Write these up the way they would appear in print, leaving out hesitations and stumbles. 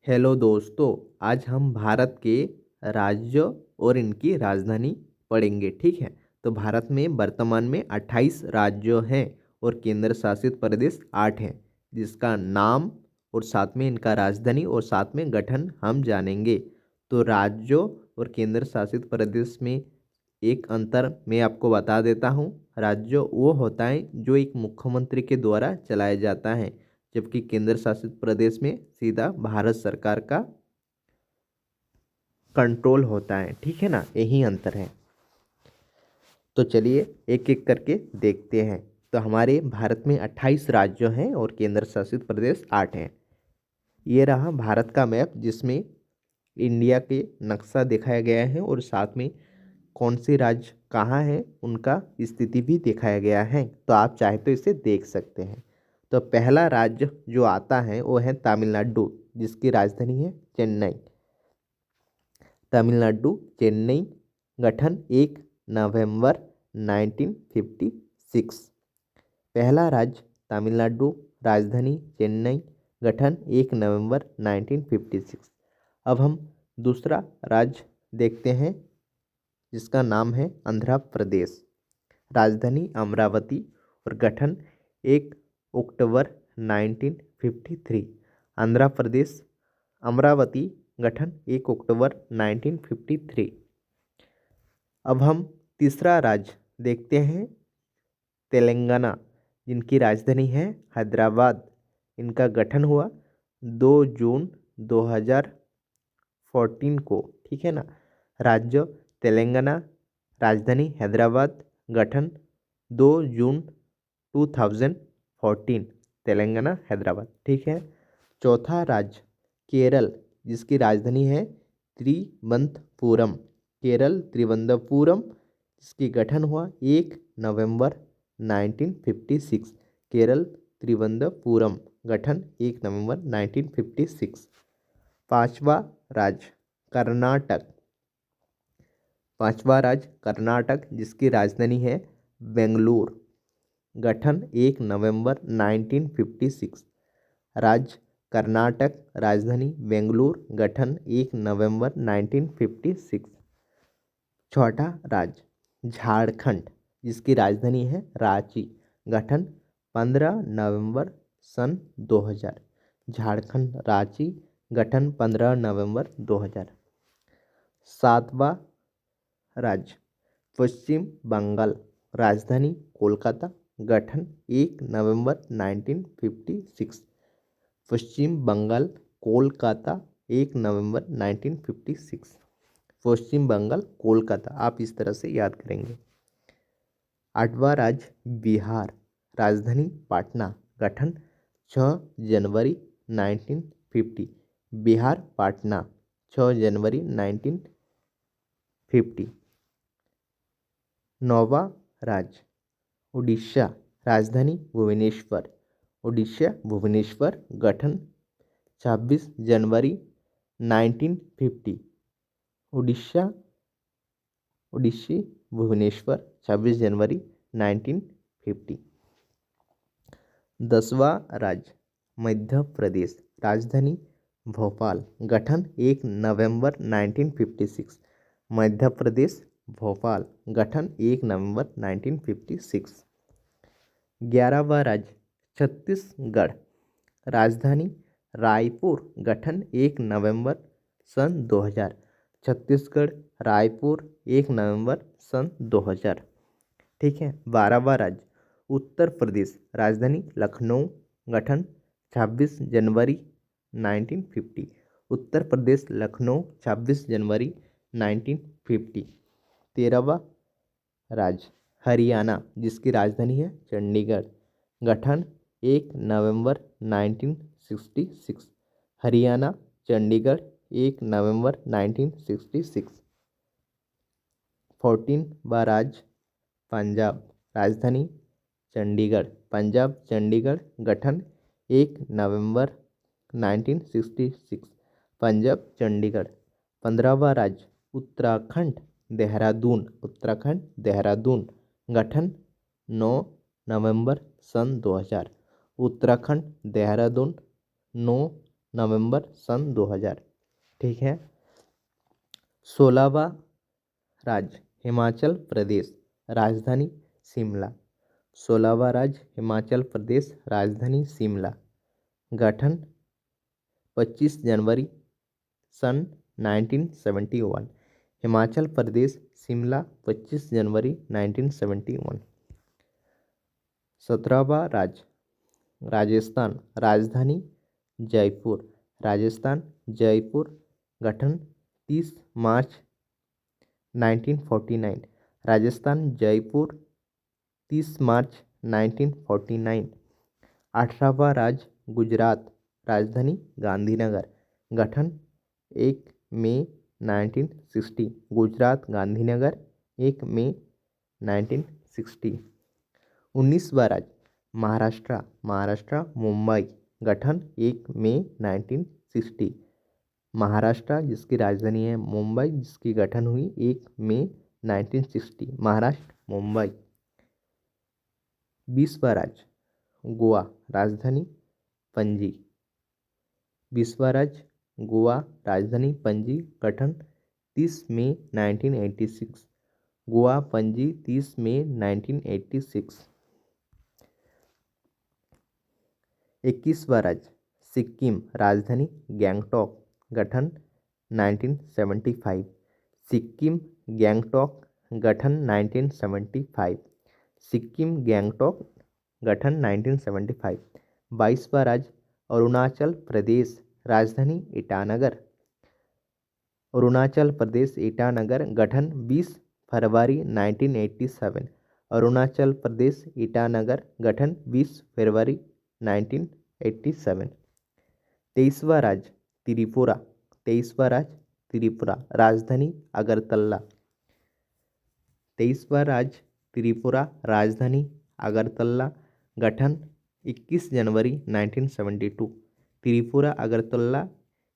Hello दोस्तों। आज हम भारत के राज्यों और इनकी राजधानी पढ़ेंगे। ठीक है। तो भारत में वर्तमान में 28 राज्यों हैं और केंद्र शासित प्रदेश 8 हैं, जिसका नाम और साथ में इनका राजधानी और साथ में गठन हम जानेंगे। तो राज्यों और केंद्र शासित प्रदेश में एक अंतर मैं आपको बता देता हूँ। राज्य वो होता है जो एक मुख्यमंत्री के द्वारा चलाया जाता है, जबकि केंद्र शासित प्रदेश में सीधा भारत सरकार का कंट्रोल होता है। ठीक है ना, यही अंतर है। तो चलिए एक एक करके देखते हैं। तो हमारे भारत में 28 राज्य हैं और केंद्र शासित प्रदेश 8 हैं। ये रहा भारत का मैप, जिसमें इंडिया के नक्शा दिखाया गया है और साथ में कौन से राज्य कहाँ है उनका स्थिति भी दिखाया गया है। तो आप चाहे तो इसे देख सकते हैं। तो पहला राज्य जो आता है वो है तमिलनाडु, जिसकी राजधानी है चेन्नई। तमिलनाडु चेन्नई, गठन 1 नवंबर 1956। पहला राज्य तमिलनाडु, राजधानी चेन्नई, गठन 1 नवंबर 1956। अब हम दूसरा राज्य देखते हैं, जिसका नाम है आंध्र प्रदेश। राजधानी अमरावती और गठन 1 अक्टूबर 1953। आंध्र प्रदेश अमरावती, गठन 1 अक्टूबर 1953। अब हम तीसरा राज्य देखते हैं तेलंगाना, जिनकी राजधानी है हैदराबाद। इनका गठन हुआ 2 जून 2014 को। ठीक है ना। राज्य तेलंगाना, राजधानी हैदराबाद, गठन 2 जून 2014। तेलंगाना हैदराबाद। ठीक है। चौथा राज्य केरल, जिसकी राजधानी है त्रिवंतपुरम। केरल त्रिवंतपुरम, जिसकी गठन हुआ 1 नवंबर 1956। केरल त्रिवंतपुरम, गठन 1 नवंबर 1956। पांचवा राज्य कर्नाटक। पांचवा राज्य कर्नाटक, जिसकी राजधानी है बेंगलुरु। गठन 1 नवंबर 1956। राज्य कर्नाटक, राजधानी बेंगलुरु, गठन 1 नवंबर 1956। छठा राज्य झारखंड, जिसकी राजधानी है रांची। गठन 15 नवंबर सन 2000। झारखंड रांची, गठन 15 नवंबर 2000। सातवां राज्य पश्चिम बंगाल, राजधानी कोलकाता, गठन 1 नवंबर 1956। पश्चिम बंगाल कोलकाता, 1 नवंबर 1956। पश्चिम बंगाल कोलकाता, आप इस तरह से याद करेंगे। आठवां राज्य बिहार, राजधानी पटना, गठन 6 जनवरी 1950। बिहार पटना, 6 जनवरी 1950। नौवां राज्य उड़ीसा, राजधानी भुवनेश्वर। उड़ीसा भुवनेश्वर, गठन 26 जनवरी 1950। उड़ीसा उड़ीसी भुवनेश्वर, 26 जनवरी 1950। 10वां राज्य मध्य प्रदेश, राजधानी भोपाल, गठन 1 नवंबर 1956। मध्य प्रदेश भोपाल, गठन 1 नवंबर 1956। 11वां राज्य छत्तीसगढ़, राजधानी रायपुर, गठन 1 नवंबर सन 2000। छत्तीसगढ़ रायपुर, 1 नवंबर सन 2000। ठीक है। 12वां राज्य उत्तर प्रदेश, राजधानी लखनऊ, गठन 26 जनवरी 1950। उत्तर प्रदेश लखनऊ, 26 जनवरी 1950। 13वां राज्य हरियाणा, जिसकी राजधानी है चंडीगढ़, गठन 1 नवंबर 1966। हरियाणा चंडीगढ़, 1 नवंबर 1966। 14वां राज्य पंजाब, राजधानी चंडीगढ़, पंजाब चंडीगढ़, गठन 1 नवंबर 1966। पंजाब चंडीगढ़। 15वां राज्य उत्तराखंड देहरादून, उत्तराखंड देहरादून, गठन 9 नवंबर सन 2000। उत्तराखंड देहरादून, 9 नवंबर सन 2000। ठीक है। 16वां राज्य हिमाचल प्रदेश, राजधानी शिमला। 16वां राज्य हिमाचल प्रदेश, राजधानी शिमला। गठन 25 जनवरी सन 1971। हिमाचल प्रदेश शिमला 25 जनवरी 1971। 17वां राज्य राजस्थान, राजधानी जयपुर, राजस्थान जयपुर। गठन 30 मार्च 1949। राजस्थान जयपुर 30 मार्च 1949। 18वां राज्य गुजरात, राजधानी गांधीनगर। गठन 1 मई 1960। गुजरात गांधीनगर 1 मई 1960। 19वां राज्य महाराष्ट्र, महाराष्ट्र मुंबई। गठन 1 मई 1960। महाराष्ट्र जिसकी राजधानी है मुंबई, जिसकी गठन हुई 1 मई 1960, महाराष्ट्र मुंबई। 20वां राज्य गोवा, राजधानी पणजी। 20वां राज्य गोवा, राजधानी पणजी। गठन 30 मई 1986। गोवा पणजी 30 मई 1986। 21वां राज्य सिक्किम, राजधानी गैंगटॉक। गठन 1975। सिक्किम गैंगटॉक। गठन 1975। सिक्किम गैंगटॉक। गठन 1975। 22वां राज्य अरुणाचल प्रदेश, राजधानी ईटानगर। अरुणाचल प्रदेश ईटानगर। गठन 20 फरवरी 1987। अरुणाचल प्रदेश ईटानगर। गठन 20 फरवरी 1987। 23वां राज्य त्रिपुरा, 23वां राज्य त्रिपुरा, राजधानी अगरतला। 23वां राज्य त्रिपुरा, राजधानी अगरतला। गठन 21 जनवरी 1972। त्रिपुरा अगरतला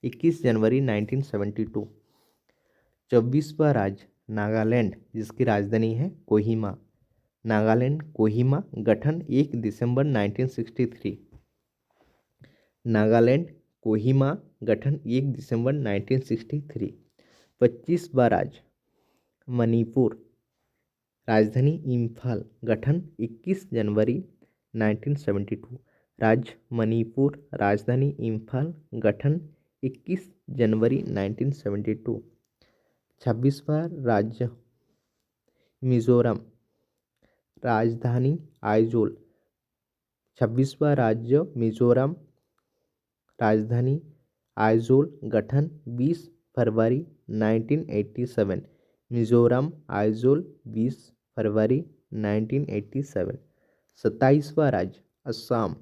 21 जनवरी 1972। 24वां राज्य नागालैंड, जिसकी राजधानी है कोहिमा। नागालैंड कोहिमा। गठन 1 दिसंबर 1963। नागालैंड कोहिमा। गठन 1 दिसंबर 1963। 25वां राज्य मणिपुर, राजधानी इम्फाल। गठन 21 जनवरी 1972। राज्य मणिपुर, राजधानी इम्फाल। गठन 21 जनवरी 1972। 26वां राज्य मिजोरम, राजधानी आइजोल। 26वां राज्य मिजोरम, राजधानी आइजोल। गठन 20 फरवरी 1987। मिजोरम आइजोल 20 फरवरी 1987। 27वां राज्य असम,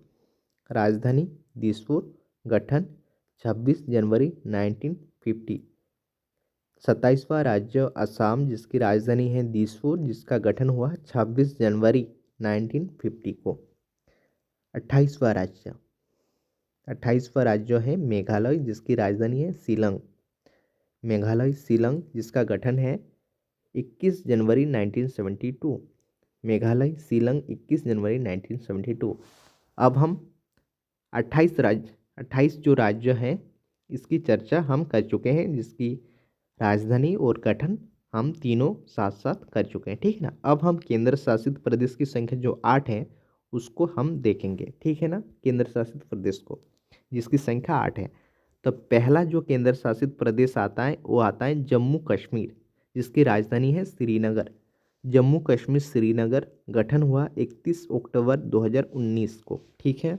राजधानी दिसपुर। गठन 26 जनवरी 1950। 27वां राज्य असम, जिसकी राजधानी है दिसपुर, जिसका गठन हुआ 26 जनवरी 1950 को। 28वां राज्य 28वां राज्य है मेघालय, जिसकी राजधानी है शिलंग। मेघालय शिलंग, जिसका गठन है 21 जनवरी 1972। मेघालय शिलंग 21 जनवरी 1972। अब हम 28 जो राज्य हैं इसकी चर्चा हम कर चुके हैं, जिसकी राजधानी और गठन हम तीनों साथ साथ कर चुके हैं। ठीक है ना। अब हम केंद्र शासित प्रदेश की संख्या जो 8 है उसको हम देखेंगे। ठीक है ना। केंद्र शासित प्रदेश को, जिसकी संख्या 8 है। तो पहला जो केंद्र शासित प्रदेश आता है वो आता है जम्मू कश्मीर, जिसकी राजधानी है श्रीनगर। जम्मू कश्मीर श्रीनगर। गठन हुआ 31 अक्टूबर 2019 को। ठीक है।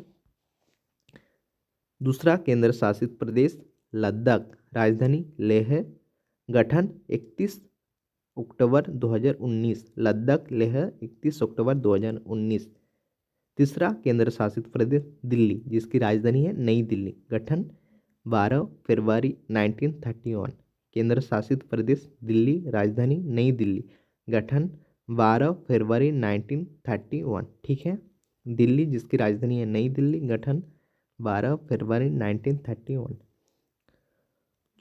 दूसरा केंद्र शासित प्रदेश लद्दाख, राजधानी लेह। गठन 31 अक्टूबर 2019। लद्दाख लेह 31 अक्टूबर 2019। तीसरा केंद्र शासित प्रदेश दिल्ली, जिसकी राजधानी है नई दिल्ली। गठन 12 फरवरी 1931। केंद्र शासित प्रदेश दिल्ली, राजधानी नई दिल्ली। गठन 12 फरवरी 1931। ठीक है। दिल्ली, जिसकी राजधानी है नई दिल्ली। गठन 12 फरवरी 1931।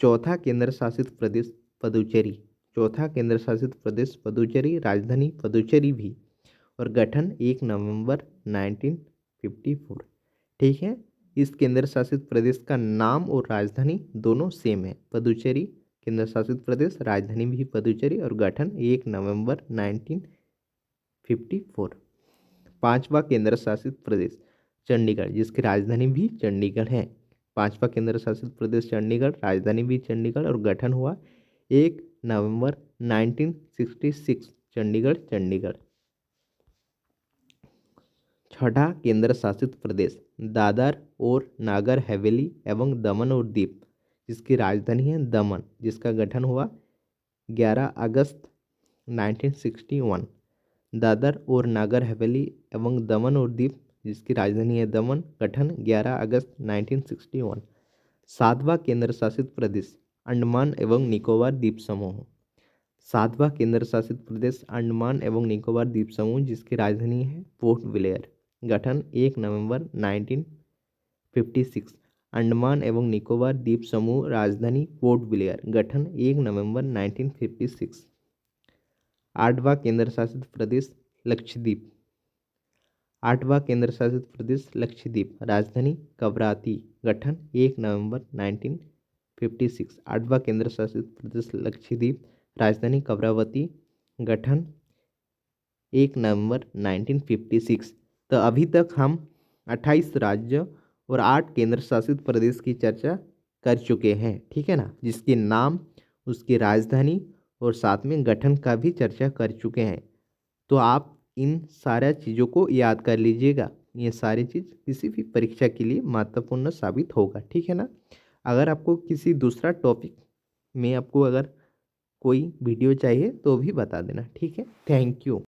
चौथा केंद्र शासित प्रदेश पुदुचेरी। चौथा केंद्र शासित प्रदेश पुदुचेरी, राजधानी पुदुचेरी भी, और गठन 1 नवंबर 1954। ठीक है। इस केंद्र शासित प्रदेश का नाम और राजधानी दोनों सेम है, पुदुचेरी केंद्र शासित प्रदेश, राजधानी भी पुदुचेरी और गठन 1 नवंबर 1954। पांचवा केंद्र शासित प्रदेश चंडीगढ़, जिसकी राजधानी भी चंडीगढ़ है। पांचवा केंद्र शासित प्रदेश चंडीगढ़, राजधानी भी चंडीगढ़ और गठन हुआ 1 नवंबर 1966। चंडीगढ़। छठा केंद्र शासित प्रदेश दादर और नागर हवेली एवं दमन और दीव, जिसकी राजधानी है दमन, जिसका गठन हुआ 11 अगस्त 1961। दादर और नागर हवेली एवं दमन और दीव, जिसकी राजधानी है दमन, गठन 11 अगस्त 1961। सातवां केंद्र शासित प्रदेश अंडमान एवं निकोबार द्वीप समूह। सातवां केंद्र शासित प्रदेश अंडमान एवं निकोबार द्वीप समूह, जिसकी राजधानी है पोर्ट ब्लेयर, गठन 1 नवंबर 1956। अंडमान एवं निकोबार द्वीप समूह, राजधानी पोर्ट ब्लेयर, गठन 1 नवंबर 1956। आठवां केंद्र शासित प्रदेश लक्षद्वीप। आठवां केंद्र शासित प्रदेश लक्षद्वीप, राजधानी कवराती, गठन 1 नवंबर 1956। आठवां केंद्र शासित प्रदेश लक्षद्वीप, राजधानी कवरावती, गठन 1 नवंबर 1956। तो अभी तक हम 28 राज्य और 8 केंद्र शासित प्रदेश की चर्चा कर चुके हैं, ठीक है ना, जिसके नाम, उसकी राजधानी और साथ में गठन का भी चर्चा कर चुके हैं। तो आप इन सारा चीज़ों को याद कर लीजिएगा, ये सारी चीज़ किसी भी परीक्षा के लिए महत्वपूर्ण साबित होगा, ठीक है ना। अगर आपको किसी दूसरा टॉपिक में आपको अगर कोई वीडियो चाहिए तो भी बता देना, ठीक है। Thank you.